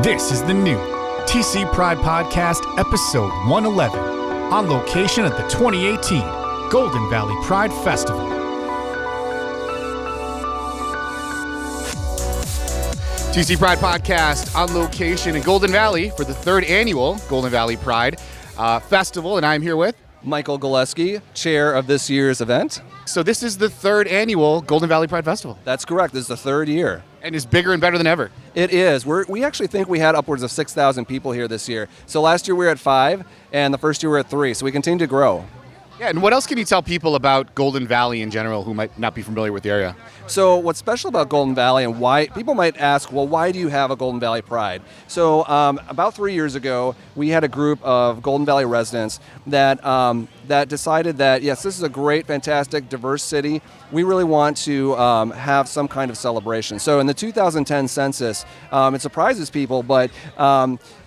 This is the new TC Pride Podcast, episode 111, on location at the 2018 Golden Valley Pride Festival. TC Pride Podcast on location in Golden Valley for the third annual Golden Valley Pride Festival, and I'm here with Michael Gillespie, chair of this year's event. So this is the third annual Golden Valley Pride Festival. That's correct. This is the third year. And it's bigger and better than ever. It is. We actually think we had upwards of 6,000 people here this year. So last year we were at 5, and the first year we were at 3. So we continue to grow. Yeah, and what else can you tell people about Golden Valley in general who might not be familiar with the area? So what's special about Golden Valley and why people might ask, well, why do you have a Golden Valley Pride? So about 3 years ago, we had a group of Golden Valley residents that decided that, yes, this is a great, fantastic, diverse city. We really want to have some kind of celebration. So in the 2010 census, it surprises people, but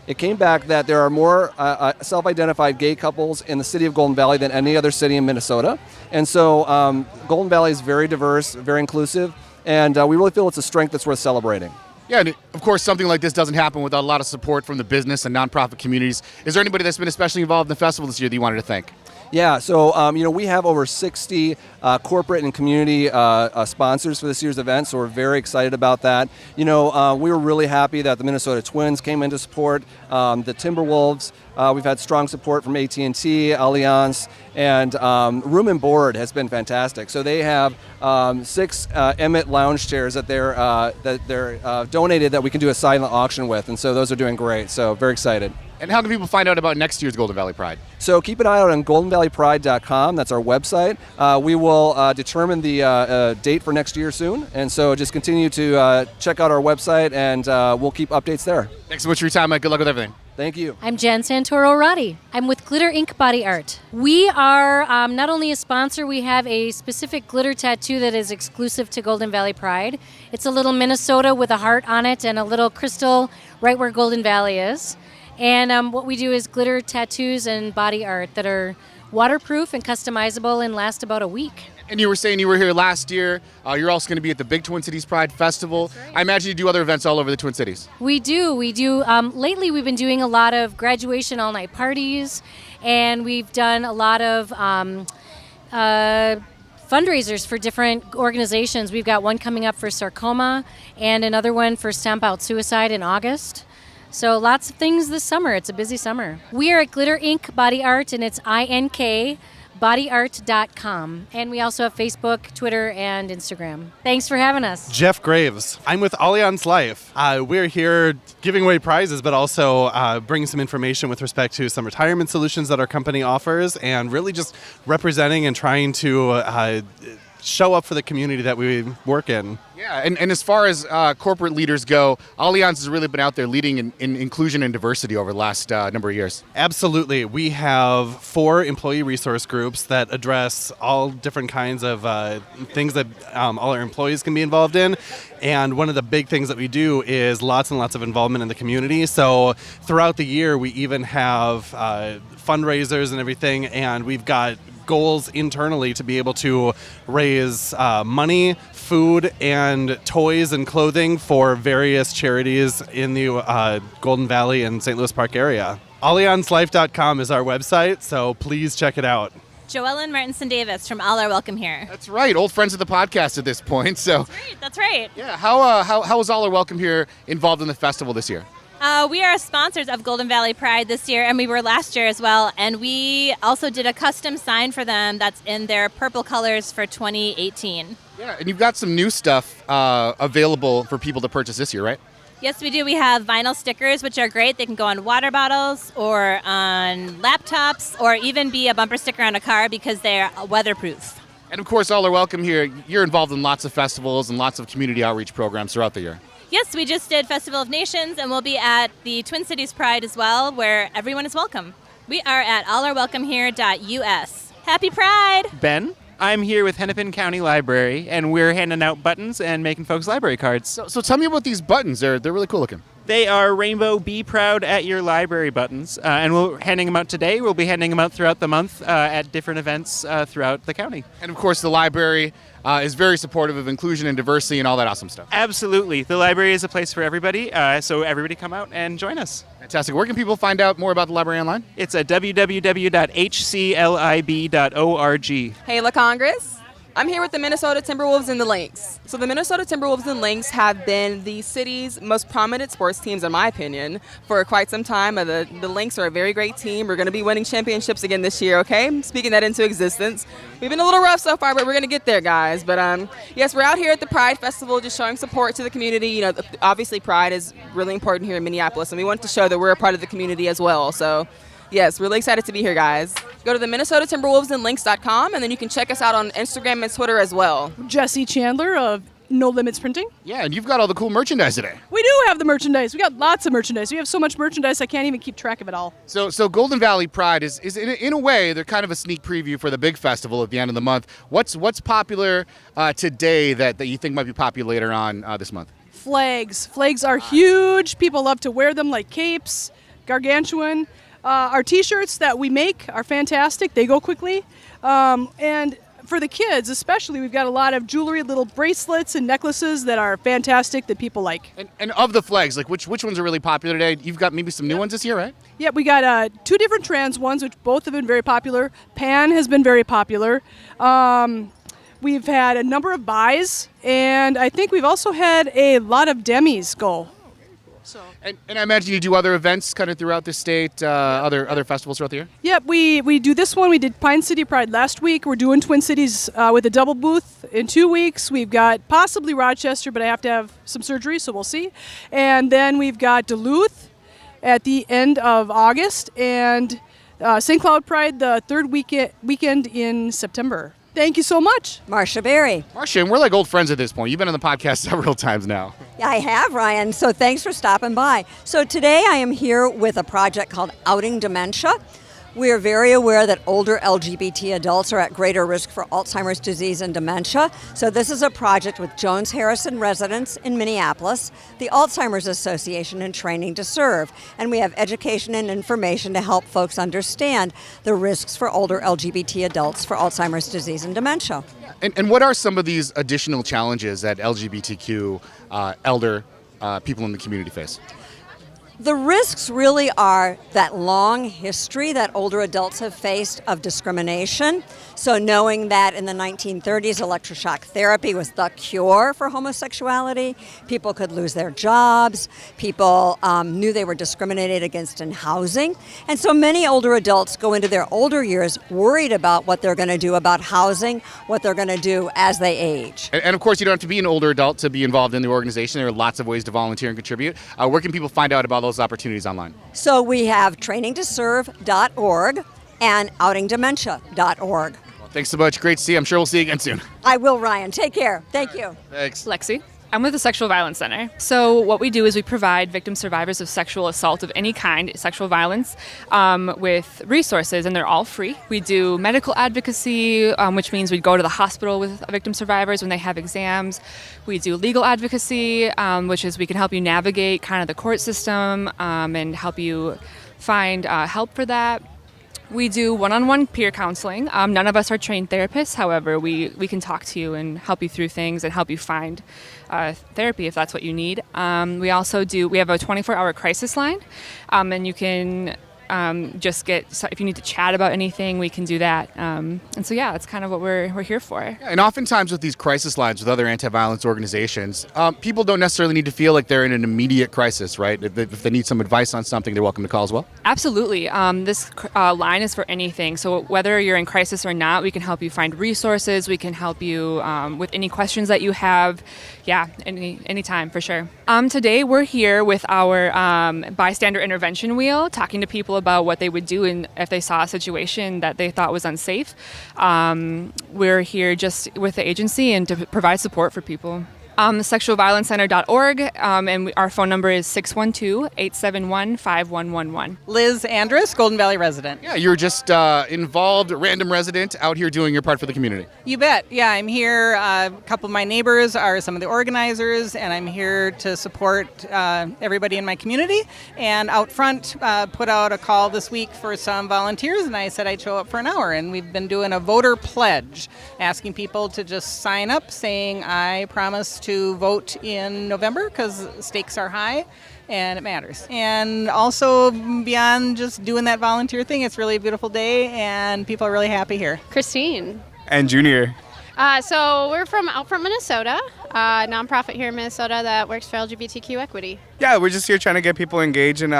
it came back that there are more self-identified gay couples in the city of Golden Valley than any other city in Minnesota. And so Golden Valley is very diverse, very inclusive, and we really feel it's a strength that's worth celebrating. Yeah, and of course, something like this doesn't happen without a lot of support from the business and nonprofit communities. Is there anybody that's been especially involved in the festival this year that you wanted to thank? Yeah, so we have over 60 corporate and community sponsors for this year's event, so we're very excited about that. We were really happy that the Minnesota Twins came in to support, the Timberwolves. We've had strong support from AT&T, Allianz, and Room and Board has been fantastic. So they have 6 Emmett lounge chairs that they're donated that we can do a silent auction with, and so those are doing great. So very excited. And how can people find out about next year's Golden Valley Pride? So keep an eye out on goldenvalleypride.com. That's our website. We will determine the date for next year soon. And so just continue to check out our website, and we'll keep updates there. Thanks so much for your time, Mike. Good luck with everything. Thank you. I'm Jen Santoro-Roddy. I'm with Glitter Ink Body Art. We are not only a sponsor, we have a specific glitter tattoo that is exclusive to Golden Valley Pride. It's a little Minnesota with a heart on it and a little crystal right where Golden Valley is. And what we do is glitter tattoos and body art that are waterproof and customizable and last about a week. And you were saying you were here last year. You're also going to be at the Big Twin Cities Pride Festival. That's right. I imagine you do other events all over the Twin Cities. We do. Lately, we've been doing a lot of graduation all-night parties, and we've done a lot of fundraisers for different organizations. We've got one coming up for sarcoma and another one for Stamp Out Suicide in August. So lots of things this summer. It's a busy summer. We are at Glitter Ink Body Art, and it's INK. bodyart.com. And we also have Facebook, Twitter, and Instagram. Thanks for having us. Jeff Graves. I'm with Allianz Life. We're here giving away prizes, but also bringing some information with respect to some retirement solutions that our company offers, and really just representing and trying to show up for the community that we work in. Yeah, and as far as corporate leaders go, Allianz has really been out there leading in inclusion and diversity over the last number of years. Absolutely. We have 4 employee resource groups that address all different kinds of things that all our employees can be involved in. And one of the big things that we do is lots and lots of involvement in the community. So throughout the year, we even have fundraisers and everything, and we've got goals internally to be able to raise money, food, and toys and clothing for various charities in the Golden Valley and St. Louis Park area. AllianzLife.com is our website, so please check it out. Joellen Martinson-Davis from All Are Welcome Here. That's right, old friends of the podcast at this point. So That's right. yeah, how is All Are Welcome Here involved in the festival this year? We are sponsors of Golden Valley Pride this year, and we were last year as well. And we also did a custom sign for them that's in their purple colors for 2018. Yeah, and you've got some new stuff available for people to purchase this year, right? Yes, we do. We have vinyl stickers, which are great. They can go on water bottles or on laptops or even be a bumper sticker on a car because they're weatherproof. And of course, All Are Welcome Here, you're involved in lots of festivals and lots of community outreach programs throughout the year. Yes, we just did Festival of Nations, and we'll be at the Twin Cities Pride as well, where everyone is welcome. We are at allareWelcomeHere.us. Happy Pride! Ben, I'm here with Hennepin County Library, and we're handing out buttons and making folks library cards. So tell me about these buttons. They're really cool looking. They are Rainbow Be Proud at Your Library buttons, and we're handing them out today. We'll be handing them out throughout the month at different events throughout the county. And of course, the library is very supportive of inclusion and diversity and all that awesome stuff. Absolutely. The library is a place for everybody, so everybody come out and join us. Fantastic. Where can people find out more about the library online? It's at www.hclib.org. Hey, La Congress. I'm here with the Minnesota Timberwolves and the Lynx. So the Minnesota Timberwolves and Lynx have been the city's most prominent sports teams, in my opinion, for quite some time. The Lynx are a very great team. We're going to be winning championships again this year, okay? Speaking that into existence. We've been a little rough so far, but we're going to get there, guys. But yes, we're out here at the Pride Festival just showing support to the community. You know, obviously Pride is really important here in Minneapolis, and we want to show that we're a part of the community as well. So yes, really excited to be here, guys. Go to the MinnesotaTimberwolvesandLynx.com, and then you can check us out on Instagram and Twitter as well. Jesse Chandler of No Limits Printing. Yeah, and you've got all the cool merchandise today. We do have the merchandise. We got lots of merchandise. We have so much merchandise I can't even keep track of it all. So Golden Valley Pride is in a way, they're kind of a sneak preview for the big festival at the end of the month. What's popular today that you think might be popular later on this month? Flags. Flags are huge. People love to wear them like capes, gargantuan. Our T-shirts that we make are fantastic. They go quickly. And for the kids especially, we've got a lot of jewelry, little bracelets and necklaces that are fantastic that people like. And of the flags, like which ones are really popular today? You've got maybe some new ones this year, right? Yeah, we got two different trans ones, which both have been very popular. Pan has been very popular. We've had a number of buys, and I think we've also had a lot of demis go. So. And I imagine you do other events kind of throughout the state, other festivals throughout the year? Yep, we do this one. We did Pine City Pride last week. We're doing Twin Cities with a double booth in 2 weeks. We've got possibly Rochester, but I have to have some surgery, so we'll see. And then we've got Duluth at the end of August, and St. Cloud Pride the third weekend in September. Thank you so much. Marcia Berry. Marcia, and we're like old friends at this point. You've been on the podcast several times now. I have, Ryan, so thanks for stopping by. So today I am here with a project called Outing Dementia. We are very aware that older LGBT adults are at greater risk for Alzheimer's disease and dementia. So this is a project with Jones Harrison residents in Minneapolis, the Alzheimer's Association, and Training to Serve. And we have education and information to help folks understand the risks for older LGBT adults for Alzheimer's disease and dementia. And what are some of these additional challenges that LGBTQ elder people in the community face? The risks really are that long history that older adults have faced of discrimination. So knowing that in the 1930s, electroshock therapy was the cure for homosexuality, people could lose their jobs, people knew they were discriminated against in housing. And so many older adults go into their older years worried about what they're going to do about housing, what they're going to do as they age. And of course, you don't have to be an older adult to be involved in the organization. There are lots of ways to volunteer and contribute. Where can people find out about those opportunities online? So we have trainingtoserve.org and outingdementia.org. Well, thanks so much. Great to see you. I'm sure we'll see you again soon. I will, Ryan. Take care. Thank you. Thanks. Lexi. I'm with the Sexual Violence Center. So what we do is we provide victim survivors of sexual assault of any kind, sexual violence, with resources, and they're all free. We do medical advocacy, which means we go to the hospital with victim survivors when they have exams. We do legal advocacy, which is we can help you navigate kind of the court system and help you find help for that. We do one-on-one peer counseling. None of us are trained therapists. However, we can talk to you and help you through things and help you find therapy if that's what you need. We have a 24-hour crisis line, and you can just if you need to chat about anything, we can do that. And so, yeah, that's kind of what we're here for. Yeah, and oftentimes with these crisis lines with other anti-violence organizations, people don't necessarily need to feel like they're in an immediate crisis, right? If they need some advice on something, they're welcome to call as well? Absolutely. This line is for anything. So whether you're in crisis or not, we can help you find resources. We can help you with any questions that you have. Yeah, anytime for sure. Today we're here with our bystander intervention wheel, talking to people about what they would do if they saw a situation that they thought was unsafe. We're here just with the agency and to provide support for people. Sexualviolencecenter.org, and our phone number is 612-871-5111. Liz Andrus, Golden Valley resident. Yeah, you're just involved, random resident out here doing your part for the community. You bet. Yeah, I'm here. A couple of my neighbors are some of the organizers, and I'm here to support everybody in my community. And out front, put out a call this week for some volunteers, and I said I'd show up for an hour. And we've been doing a voter pledge, asking people to just sign up, saying I promise to vote in November because stakes are high and it matters. And also beyond just doing that volunteer thing, it's really a beautiful day and people are really happy here. Christine. And Junior. So we're from out from Minnesota, a nonprofit here in Minnesota that works for LGBTQ equity. Yeah, we're just here trying to get people engaged, and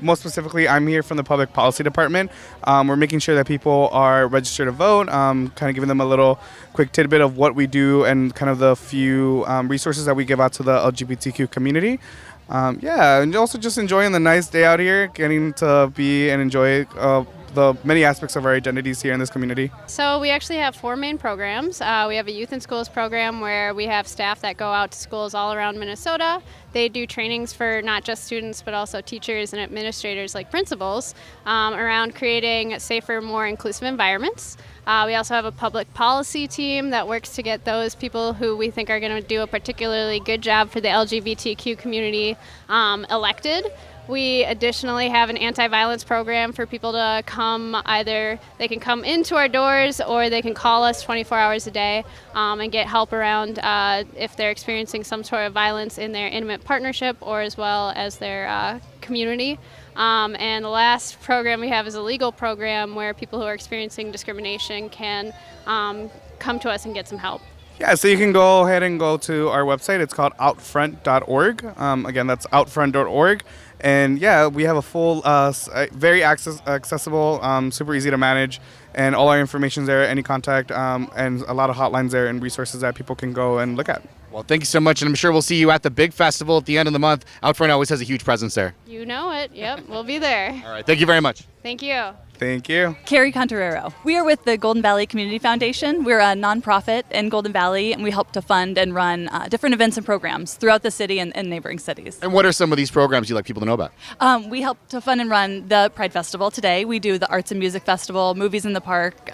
most specifically, I'm here from the Public Policy Department. We're making sure that people are registered to vote, kind of giving them a little quick tidbit of what we do and kind of the few resources that we give out to the LGBTQ community. Yeah, and also just enjoying the nice day out here, getting to be and enjoy the many aspects of our identities here in this community. So we actually have 4 main programs. We have a youth in schools program where we have staff that go out to schools all around Minnesota. They do trainings for not just students but also teachers and administrators like principals around creating safer, more inclusive environments. We also have a public policy team that works to get those people who we think are going to do a particularly good job for the LGBTQ community elected. We additionally have an anti-violence program for people to come, either they can come into our doors or they can call us 24 hours a day and get help around if they're experiencing some sort of violence in their intimate partnership or as well as their community. And the last program we have is a legal program where people who are experiencing discrimination can come to us and get some help. Yeah, so you can go ahead and go to our website. It's called outfront.org. Again, that's outfront.org. And yeah, we have a full, very accessible, super easy to manage, and all our information's there, any contact, and a lot of hotlines there and resources that people can go and look at. Well, thank you so much, and I'm sure we'll see you at the big festival at the end of the month. Outfront always has a huge presence there. You know it. Yep, we'll be there. All right, thank you very much. Thank you. Thank you. Carrie Conterero. We are with the Golden Valley Community Foundation. We're a nonprofit in Golden Valley, and we help to fund and run different events and programs throughout the city and neighboring cities. And what are some of these programs you'd like people to know about? We help to fund and run the Pride Festival today. We do the Arts and Music Festival, Movies in the Park,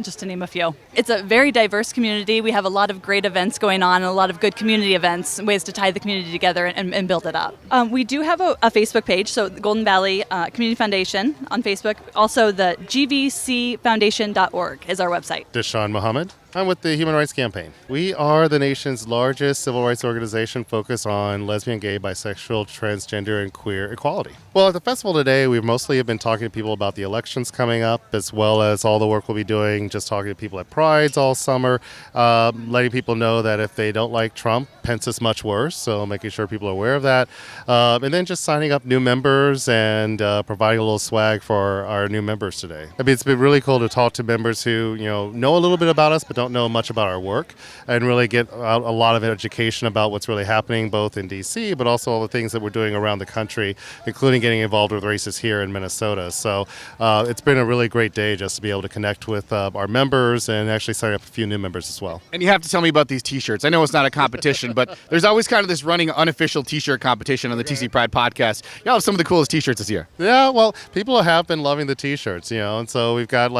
just to name a few. It's a very diverse community. We have a lot of great events going on and a lot of good community events, ways to tie the community together and build it up. We do have a Facebook page, so the Golden Valley Community Foundation on Facebook. Also, the gvcfoundation.org is our website. Deshaun Muhammad. I'm with the Human Rights Campaign. We are the nation's largest civil rights organization focused on lesbian, gay, bisexual, transgender, and queer equality. Well, at the festival today, we mostly have been talking to people about the elections coming up, as well as all the work we'll be doing, just talking to people at Prides all summer, letting people know that if they don't like Trump, Pence is much worse, so making sure people are aware of that. And then just signing up new members and providing a little swag for our new members today. I mean, it's been really cool to talk to members who, know a little bit about us, but don't know much about our work, and really get out a lot of education about what's really happening both in DC, but also all the things that we're doing around the country, including getting involved with races here in Minnesota. So it's been a really great day just to be able to connect with our members and actually sign up a few new members as well. And you have to tell me about these t-shirts. I know it's not a competition, but there's always kind of this running unofficial t-shirt competition on the TC Pride podcast. Y'all have some of the coolest t-shirts this year. Yeah, well, people have been loving the t-shirts, and so we've got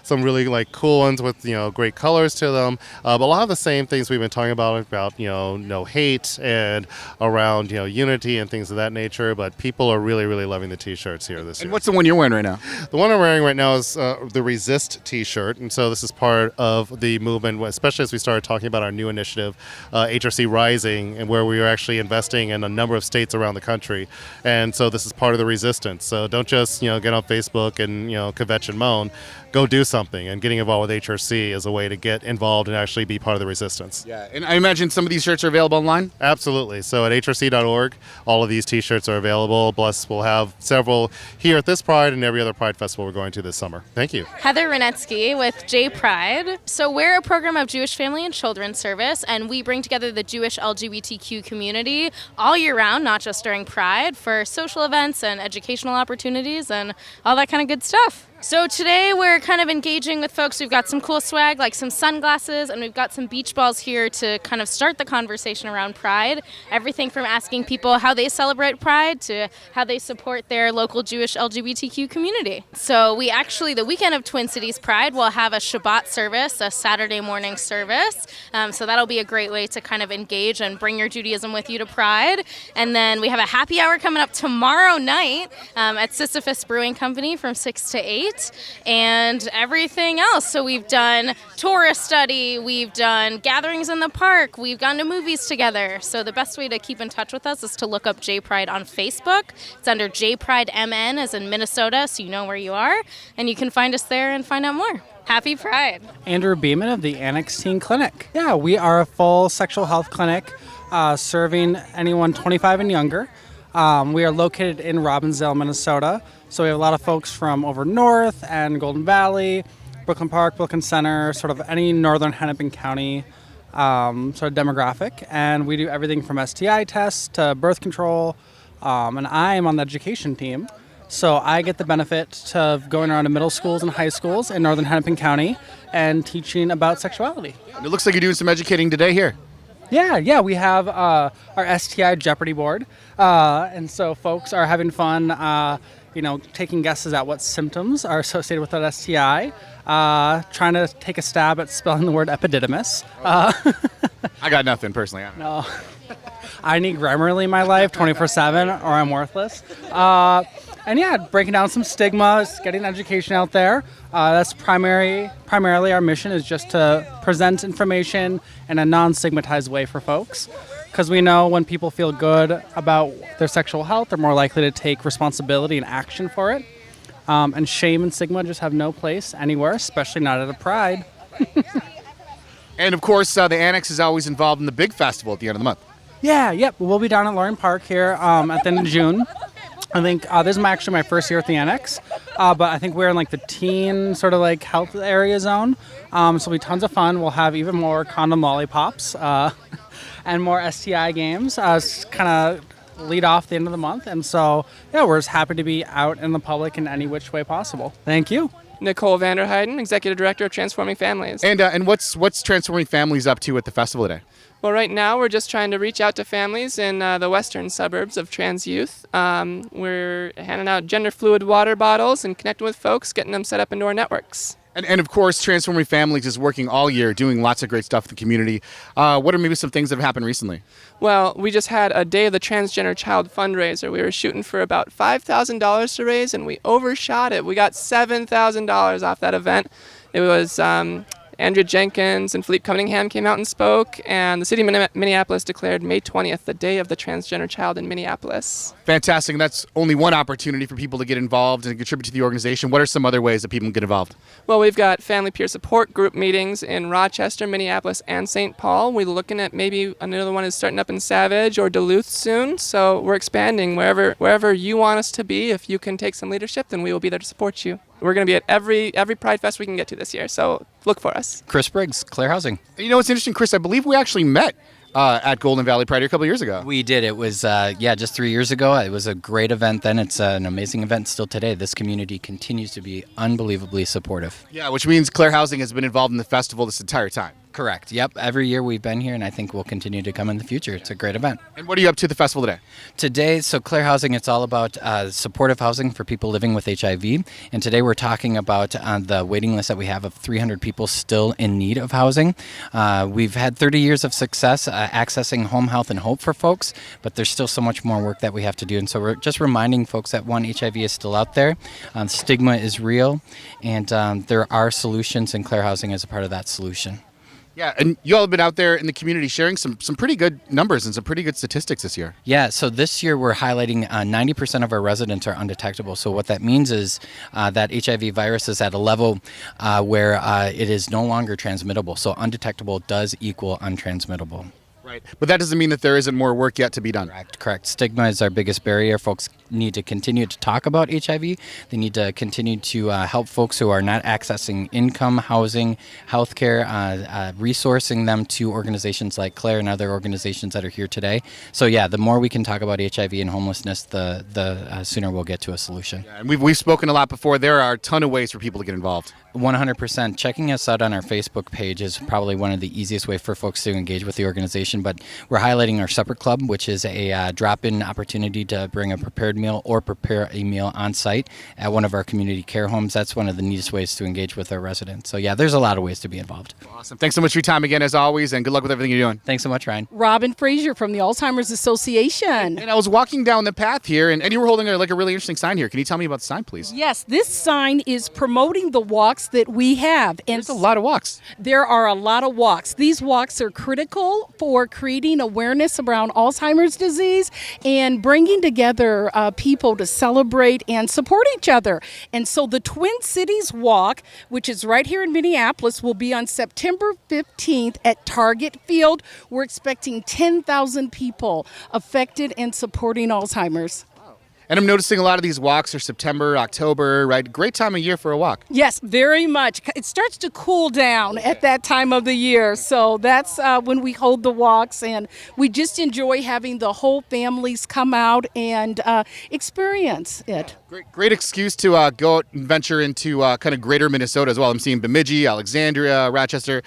some really cool ones with great colors to them. A lot of the same things we've been talking about no hate and around unity and things of that nature. But people are really loving the t-shirts here this year. And what's the one you're wearing right now? The one I'm wearing right now is the Resist t-shirt, and so this is part of the movement, especially as we started talking about our new initiative, HRC Rising, and where we are actually investing in a number of states around the country. And so this is part of the resistance. So don't just get on Facebook and kvetch and moan. Go do something, and getting involved with HRC is a way to get involved and actually be part of the resistance. Yeah, and I imagine some of these shirts are available online? Absolutely. So at hrc.org, all of these t-shirts are available. Plus, we'll have several here at this Pride and every other Pride Festival we're going to this summer. Thank you. Heather Renetsky with J Pride. So we're a program of Jewish Family and Children's Service, and we bring together the Jewish LGBTQ community all year round, not just during Pride, for social events and educational opportunities and all that kind of good stuff. So today we're kind of engaging with folks. We've got some cool swag, like some sunglasses, and we've got some beach balls here to kind of start the conversation around Pride. Everything from asking people how they celebrate Pride to how they support their local Jewish LGBTQ community. So we actually, the weekend of Twin Cities Pride, will have a Shabbat service, a Saturday morning service. So that'll be a great way to kind of engage and bring your Judaism with you to Pride. And then we have a happy hour coming up tomorrow night at Sisyphus Brewing Company from 6 to 8. And everything else. So we've done tourist study, we've done gatherings in the park, we've gone to movies together. So the best way to keep in touch with us is to look up J Pride on Facebook. It's under J Pride MN as in Minnesota, so you know where you are. And you can find us there and find out more. Happy Pride. Andrew Beeman of the Annex Teen Clinic. Yeah, we are a full sexual health clinic serving anyone 25 and younger. We are located in Robbinsdale, Minnesota. So we have a lot of folks from over north and Golden Valley, Brooklyn Park, Brooklyn Center, sort of any northern Hennepin County sort of demographic. And we do everything from STI tests to birth control. And I am on the education team. So I get the benefit of going around to middle schools and high schools in northern Hennepin County and teaching about sexuality. It looks like you're doing some educating today here. Yeah, we have our STI Jeopardy board. And so folks are having fun taking guesses at what symptoms are associated with that STI, trying to take a stab at spelling the word epididymis. I got nothing personally. I don't know. No. I need Grammarly in my life 24/7 or I'm worthless. And yeah, breaking down some stigmas, getting education out there. That's primarily our mission is just to present information in a non-stigmatized way for folks. Because we know when people feel good about their sexual health, they're more likely to take responsibility and action for it. And shame and stigma just have no place anywhere, especially not at a Pride. And of course, the Annex is always involved in the big festival at the end of the month. Yep. We'll be down at Loring Park here at the end of June. I think this is actually my first year at the Annex, but I think we're in like the teen sort of like health area zone. So it'll be tons of fun. We'll have even more condom lollipops and more STI games. Kind of lead off the end of the month. And so, yeah, we're just happy to be out in the public in any which way possible. Thank you. Nicole Vanderheiden, Executive Director of Transforming Families. And what's Transforming Families up to at the festival today? Well, right now we're just trying to reach out to families in the western suburbs of trans youth. We're handing out gender fluid water bottles and connecting with folks, getting them set up into our networks. And of course, Transforming Families is working all year, doing lots of great stuff in the community. What are maybe some things that have happened recently? Well, we just had a Day of the Transgender Child fundraiser. We were shooting for about $5,000 to raise, and we overshot it. We got $7,000 off that event. It was Andrea Jenkins and Philippe Cunningham came out and spoke, and the city of Minneapolis declared May 20th the Day of the Transgender Child in Minneapolis. Fantastic. And that's only one opportunity for people to get involved and contribute to the organization. What are some other ways that people can get involved? Well, we've got family peer support group meetings in Rochester, Minneapolis, and St. Paul. We're looking at maybe another one is starting up in Savage or Duluth soon. So we're expanding wherever you want us to be. If you can take some leadership, then we will be there to support you. We're going to be at every Pride Fest we can get to this year, so look for us. Chris Briggs, Claire Housing. You know what's interesting, Chris? I believe we actually met at Golden Valley Pride a couple of years ago. We did. It was, just 3 years ago. It was a great event then. It's an amazing event still today. This community continues to be unbelievably supportive. Yeah, which means Claire Housing has been involved in the festival this entire time. Correct. Yep. Every year we've been here, and I think we'll continue to come in the future. It's a great event. And what are you up to at the festival today? Today, so Claire Housing, it's all about supportive housing for people living with HIV. And today we're talking about the waiting list that we have of 300 people still in need of housing. We've had 30 years of success accessing home health and hope for folks, but there's still so much more work that we have to do. And so we're just reminding folks that, one, HIV is still out there. Stigma is real, and there are solutions, and Claire Housing is a part of that solution. Yeah, and you all have been out there in the community sharing some pretty good numbers and some pretty good statistics this year. Yeah, so this year we're highlighting 90% of our residents are undetectable. So what that means is that HIV virus is at a level where it is no longer transmittable. So undetectable does equal untransmittable. Right. Right. But that doesn't mean that there isn't more work yet to be done. Correct. Stigma is our biggest barrier. Folks need to continue to talk about HIV. They need to continue to help folks who are not accessing income, housing, healthcare, resourcing them to organizations like Claire and other organizations that are here today. So yeah, the more we can talk about HIV and homelessness, the sooner we'll get to a solution. Yeah, and we've spoken a lot before. There are a ton of ways for people to get involved. 100%. Checking us out on our Facebook page is probably one of the easiest ways for folks to engage with the organization, but we're highlighting our Supper Club, which is a drop-in opportunity to bring a prepared meal or prepare a meal on site at one of our community care homes. That's one of the neatest ways to engage with our residents. So yeah, there's a lot of ways to be involved. Awesome. Thanks so much for your time again, as always, and good luck with everything you're doing. Thanks so much, Ryan. Robin Frazier from the Alzheimer's Association. And I was walking down the path here, and you were holding a really interesting sign here. Can you tell me about the sign, please? Yes, this sign is promoting the walks that we have. And there's a lot of walks. There are a lot of walks. These walks are critical for creating awareness around Alzheimer's disease and bringing together people to celebrate and support each other. And so the Twin Cities Walk, which is right here in Minneapolis, will be on September 15th at Target Field. We're expecting 10,000 people affected and supporting Alzheimer's. And I'm noticing a lot of these walks are September, October, right? Great time of year for a walk. Yes, very much. It starts to cool down at that time of the year. So that's when we hold the walks, and we just enjoy having the whole families come out and experience it. Great excuse to go out and venture into kind of greater Minnesota as well. I'm seeing Bemidji, Alexandria, Rochester,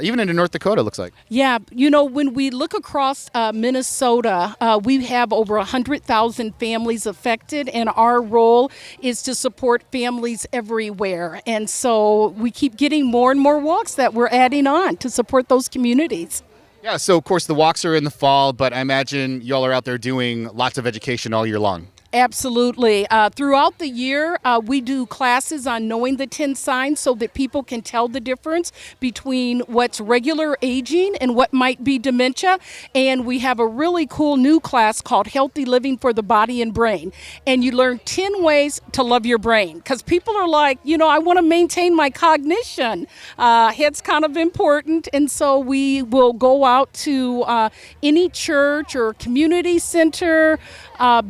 even into North Dakota, it looks like. Yeah, when we look across Minnesota, we have over 100,000 families affected, and our role is to support families everywhere. And so we keep getting more and more walks that we're adding on to support those communities. Yeah, so of course the walks are in the fall, but I imagine y'all are out there doing lots of education all year long. Absolutely. Throughout the year, we do classes on knowing the 10 signs so that people can tell the difference between what's regular aging and what might be dementia. And we have a really cool new class called Healthy Living for the Body and Brain. And you learn 10 ways to love your brain. Because people are like, I want to maintain my cognition. It's kind of important. And so we will go out to any church or community center,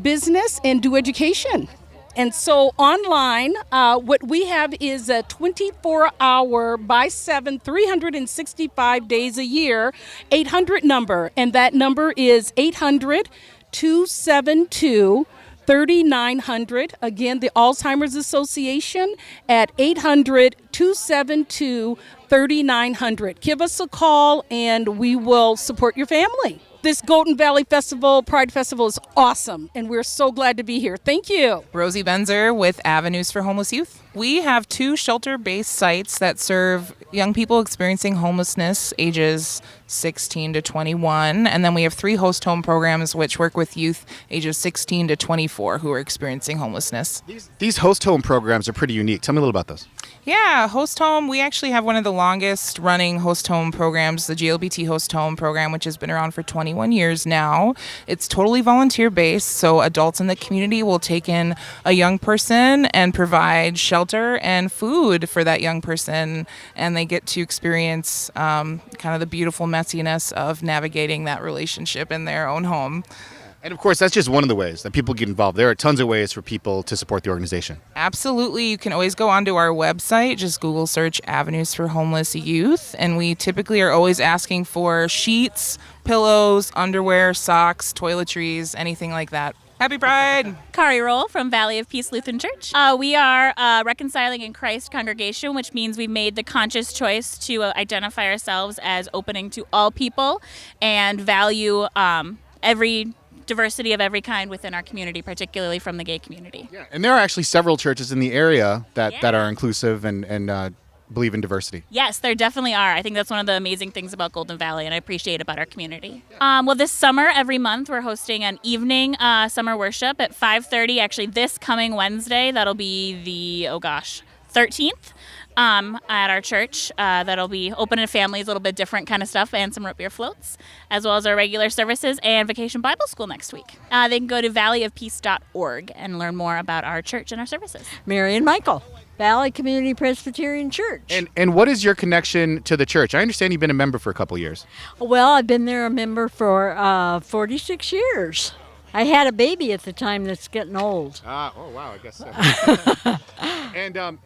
business, and do education. And so online, what we have is a 24-hour by 7, 365 days a year, 800 number. And that number is 800-272-3900. Again, the Alzheimer's Association at 800-272-3900. Give us a call and we will support your family. This Golden Valley Pride Festival is awesome, and we're so glad to be here. Thank you. Rosie Benzer with Avenues for Homeless Youth. We have 2 shelter-based sites that serve young people experiencing homelessness ages 16 to 21, and then we have 3 host home programs which work with youth ages 16 to 24 who are experiencing homelessness. These host home programs are pretty unique. Tell me a little about those. Yeah, host home, we actually have one of the longest running host home programs, the GLBT host home program, which has been around for 21 years now. It's totally volunteer based, so adults in the community will take in a young person and provide shelter and food for that young person, and they get to experience kind of the beautiful messiness of navigating that relationship in their own home. And of course, that's just one of the ways that people get involved. There are tons of ways for people to support the organization. Absolutely. You can always go onto our website, just Google search Avenues for Homeless Youth, and we typically are always asking for sheets, pillows, underwear, socks, toiletries, anything like that. Happy Pride! Kari Roll from Valley of Peace Lutheran Church. We are a Reconciling in Christ congregation, which means we've made the conscious choice to identify ourselves as opening to all people and value every diversity of every kind within our community, particularly from the gay community. Yeah. And there are actually several churches in the area that are inclusive and believe in diversity. Yes, there definitely are. I think that's one of the amazing things about Golden Valley and I appreciate about our community. Well, this summer, every month, we're hosting an evening summer worship at 5:30. Actually, this coming Wednesday, that'll be the, 13th. At our church. That'll be open to families, a little bit different kind of stuff, and some root beer floats, as well as our regular services and Vacation Bible School next week. They can go to valleyofpeace.org and learn more about our church and our services. Mary and Michael. Valley Community Presbyterian Church. And what is your connection to the church? I understand you've been a member for a couple years. Well, I've been there a member for 46 years. I had a baby at the time that's getting old. Oh wow, I guess so.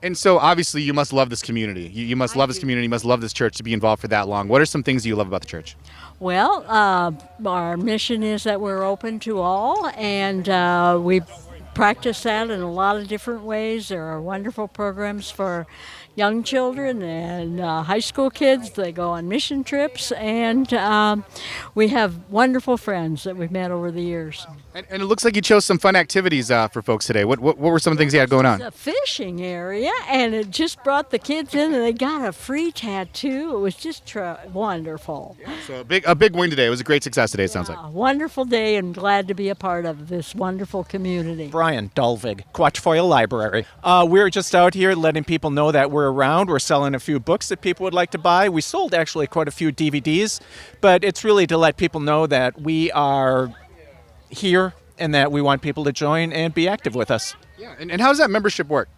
And so obviously you must love this community. You must love this community. You must love this church to be involved for that long. What are some things you love about the church? Well, our mission is that we're open to all, and we practice that in a lot of different ways. There are wonderful programs for young children and high school kids. They go on mission trips, and we have wonderful friends that we've met over the years. And it looks like you chose some fun activities for folks today. What were some things you had going on? It's a fishing area, and it just brought the kids in, and they got a free tattoo. It was just wonderful. So a big win today. It was a great success today, it sounds like. A wonderful day, and glad to be a part of this wonderful community. Brian Dulvig, Quatchfoil Library. We're just out here letting people know that we're around. We're selling a few books that people would like to buy. We sold actually quite a few DVDs, but it's really to let people know that we are here and that we want people to join and be active with us. Yeah, and how does that membership work?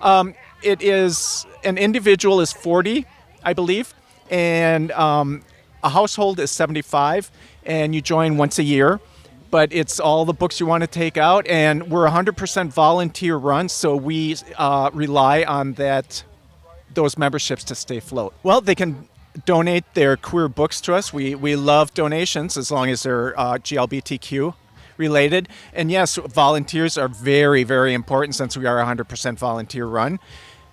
It is, an individual is 40, I believe, and a household is 75, and you join once a year. But it's all the books you want to take out, and we're 100% volunteer run, so we rely on those memberships to stay afloat. Well, they can donate their queer books to us. We love donations as long as they're GLBTQ related. And yes, volunteers are very, very important since we are 100% volunteer run.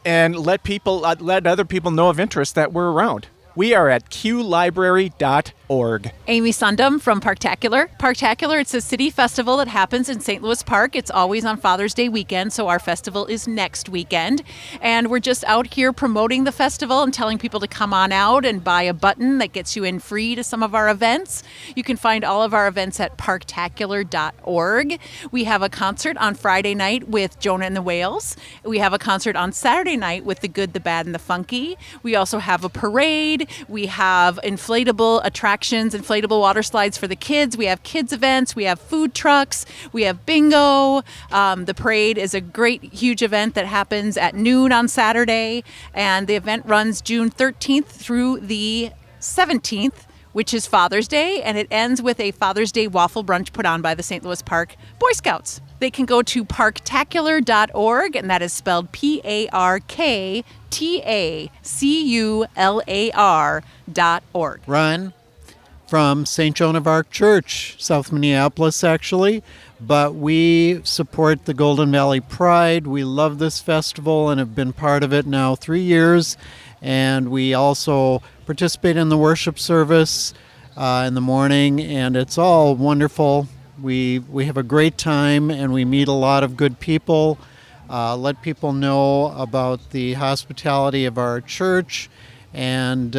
And let other people know of interest that we're around. We are at qlibrary.org. Amy Sundum from Parktacular. Parktacular, it's a city festival that happens in St. Louis Park. It's always on Father's Day weekend, so our festival is next weekend. And we're just out here promoting the festival and telling people to come on out and buy a button that gets you in free to some of our events. You can find all of our events at parktacular.org. We have a concert on Friday night with Jonah and the Whales. We have a concert on Saturday night with The Good, the Bad, and the Funky. We also have a parade. We have inflatable attractions, inflatable water slides for the kids. We have kids events. We have food trucks. We have bingo. The parade is a great, huge event that happens at noon on Saturday. And the event runs June 13th through the 17th, which is Father's Day. And it ends with a Father's Day waffle brunch put on by the St. Louis Park Boy Scouts. They can go to parktacular.org, and that is spelled PARKTACULAR.org. Run from St. Joan of Arc Church, South Minneapolis, actually. But we support the Golden Valley Pride. We love this festival and have been part of it now 3 years. And we also participate in the worship service in the morning, and it's all wonderful. We have a great time, and we meet a lot of good people. Let people know about the hospitality of our church, and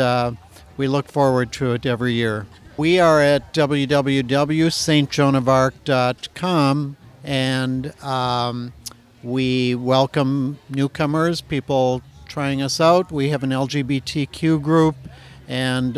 we look forward to it every year. We are at www.stjoanafarc.com, and we welcome newcomers, people trying us out. We have an LGBTQ group, and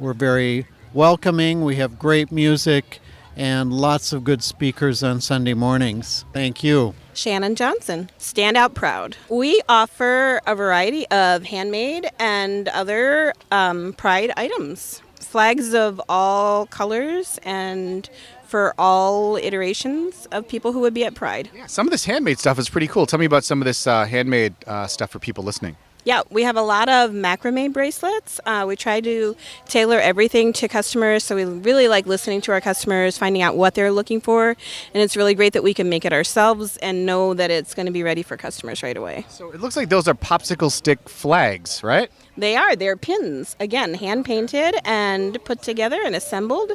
we're very welcoming. We have great music and lots of good speakers on Sunday mornings. Thank you. Shannon Johnson, Stand Out Proud. We offer a variety of handmade and other Pride items. Flags of all colors and for all iterations of people who would be at Pride. Yeah, some of this handmade stuff is pretty cool. Tell me about some of this handmade stuff for people listening. Yeah, we have a lot of macrame bracelets. We try to tailor everything to customers, so we really like listening to our customers, finding out what they're looking for, and it's really great that we can make it ourselves and know that it's going to be ready for customers right away. So it looks like those are popsicle stick flags, right? They are. They're pins. Again, hand-painted and put together and assembled,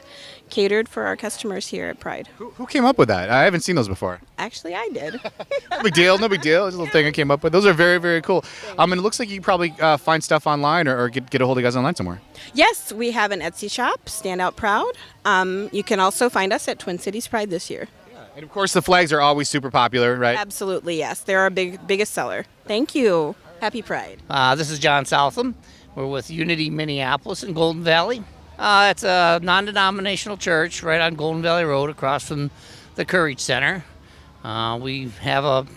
catered for our customers here at Pride. Who came up with that? I haven't seen those before. Actually, I did. No big deal, no big deal. It's a little thing I came up with. Those are very, very cool. And it looks like you can probably find stuff online or get a hold of you guys online somewhere. Yes, we have an Etsy shop, Stand Out Proud. You can also find us at Twin Cities Pride this year. And of course, the flags are always super popular, right? Absolutely, yes. They're our biggest seller. Thank you. Happy Pride. This is John Southam. We're with Unity Minneapolis in Golden Valley. It's a non-denominational church right on Golden Valley Road across from the Courage Center. We have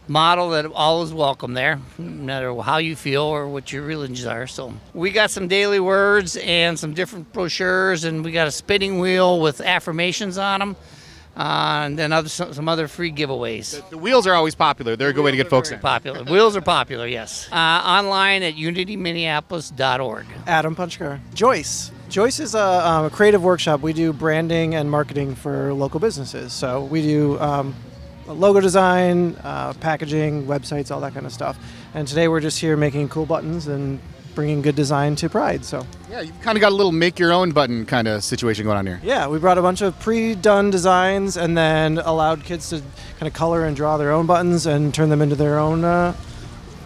model that all is welcome there, no matter how you feel or what your religions are. So we got some daily words and some different brochures, and we got a spinning wheel with affirmations on them, and then some other free giveaways. The wheels are always popular. They're a good way to get folks in. Popular. Wheels are popular, yes. Online at unityminneapolis.org. Adam Punchkar. Joyce. Joyce is a creative workshop. We do branding and marketing for local businesses. So we do logo design, packaging, websites, all that kind of stuff. And today we're just here making cool buttons and bringing good design to Pride. So yeah, you've kind of got a little make your own button kind of situation going on here. yeah, we brought a bunch of pre-done designs and then allowed kids to kind of color and draw their own buttons and turn them into their own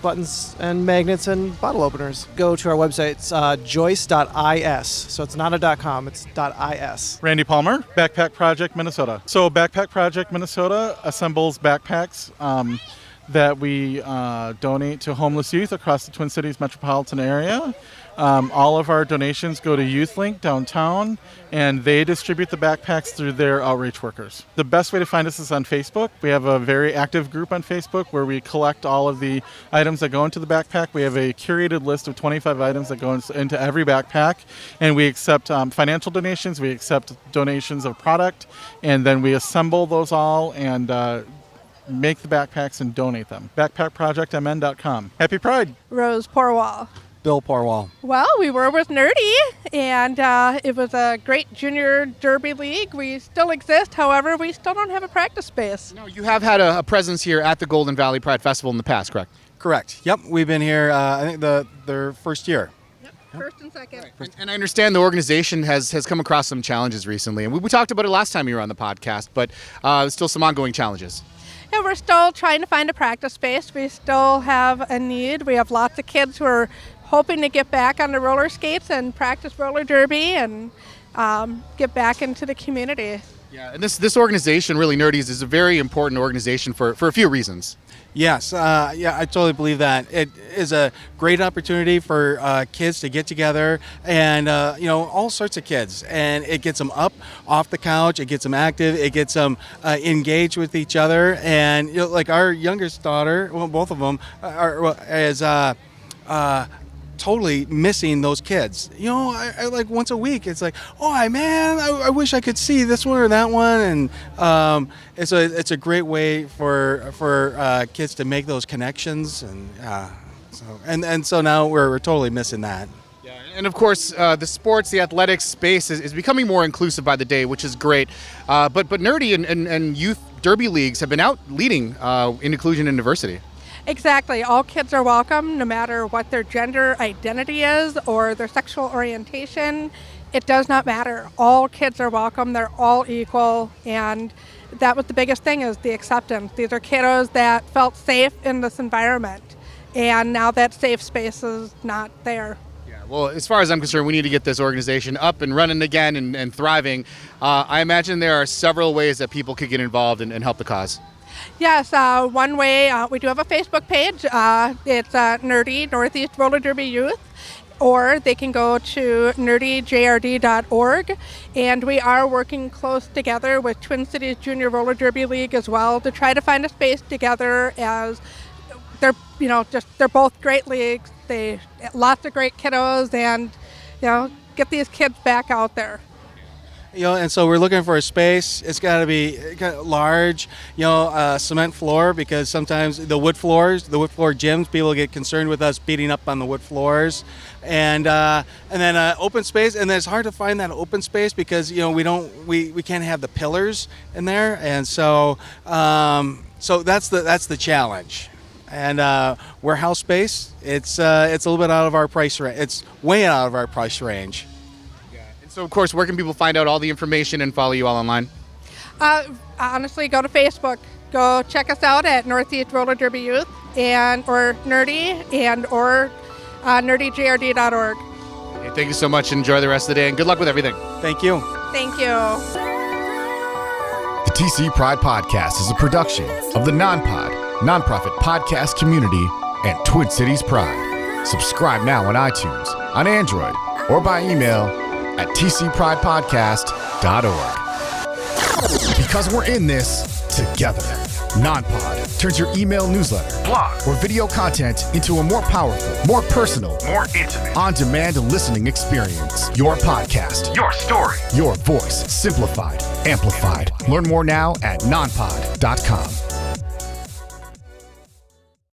buttons and magnets and bottle openers. Go to our website, it's joyce.is. So it's not a .com, it's .is. Randy Palmer, Backpack Project Minnesota. So Backpack Project Minnesota assembles backpacks that we donate to homeless youth across the Twin Cities metropolitan area. All of our donations go to YouthLink downtown, and they distribute the backpacks through their outreach workers. The best way to find us is on Facebook. We have a very active group on Facebook where we collect all of the items that go into the backpack. We have a curated list of 25 items that go into every backpack, and we accept financial donations, we accept donations of product, and then we assemble those all and make the backpacks and donate them. Backpackprojectmn.com. Happy Pride! Rose Porwall. Bill Porwall. Well, we were with Nerdy, and it was a great junior derby league. We still exist, however, we still don't have a practice space. No, you have had a presence here at the Golden Valley Pride Festival in the past, correct? Correct. Yep, we've been here, I think, their first year. First and second. And I understand the organization has come across some challenges recently, and we talked about it last time you were on the podcast, but still some ongoing challenges. Yeah, we're still trying to find a practice space. We still have a need. We have lots of kids who are hoping to get back on the roller skates and practice roller derby and get back into the community. Yeah, and this organization, really Nerdies, is a very important organization for a few reasons. Yes, yeah, I totally believe that. It is a great opportunity for kids to get together and, all sorts of kids. And it gets them up off the couch, it gets them active, it gets them engaged with each other. And, like our youngest daughter, well, both of them, is totally missing those kids. I like once a week, it's like, oh man, I wish I could see this one or that one. And it's a great way for kids to make those connections. And so now we're totally missing that. Yeah, and of course, the sports, the athletics space is becoming more inclusive by the day, which is great. But Nerdy and youth derby leagues have been out leading in inclusion and diversity. Exactly. All kids are welcome, no matter what their gender identity is or their sexual orientation. It does not matter. All kids are welcome. They're all equal. And that was the biggest thing, is the acceptance. These are kiddos that felt safe in this environment. And now that safe space is not there. Yeah, well, as far as I'm concerned, we need to get this organization up and running again and thriving. I imagine there are several ways that people could get involved and help the cause. Yes, one way, we do have a Facebook page. It's Nerdy, Northeast Roller Derby Youth, or they can go to nerdyjrd.org. And we are working close together with Twin Cities Junior Roller Derby League as well to try to find a space together, as they're, they're both great leagues. They lots of great kiddos, and, get these kids back out there. And so we're looking for a space. It's got to be large, cement floor, because sometimes the wood floor gyms, people get concerned with us beating up on the wood floors, and then open space. And then it's hard to find that open space because we can't have the pillars in there, and so that's the challenge. And warehouse space, it's a little bit out of our price range. It's way out of our price range. So, of course, where can people find out all the information and follow you all online? Honestly, go to Facebook. Go check us out at Northeast Roller Derby Youth or Nerdy or nerdyjrd.org. Hey, thank you so much. Enjoy the rest of the day, and good luck with everything. Thank you. Thank you. The TC Pride Podcast is a production of the nonprofit podcast community and Twin Cities Pride. Subscribe now on iTunes, on Android, or by email at tcpridepodcast.org. Because we're in this together. NonPod turns your email newsletter, blog, or video content into a more powerful, more personal, more intimate, on-demand listening experience. Your podcast, your story, your voice, simplified, amplified. Learn more now at nonpod.com.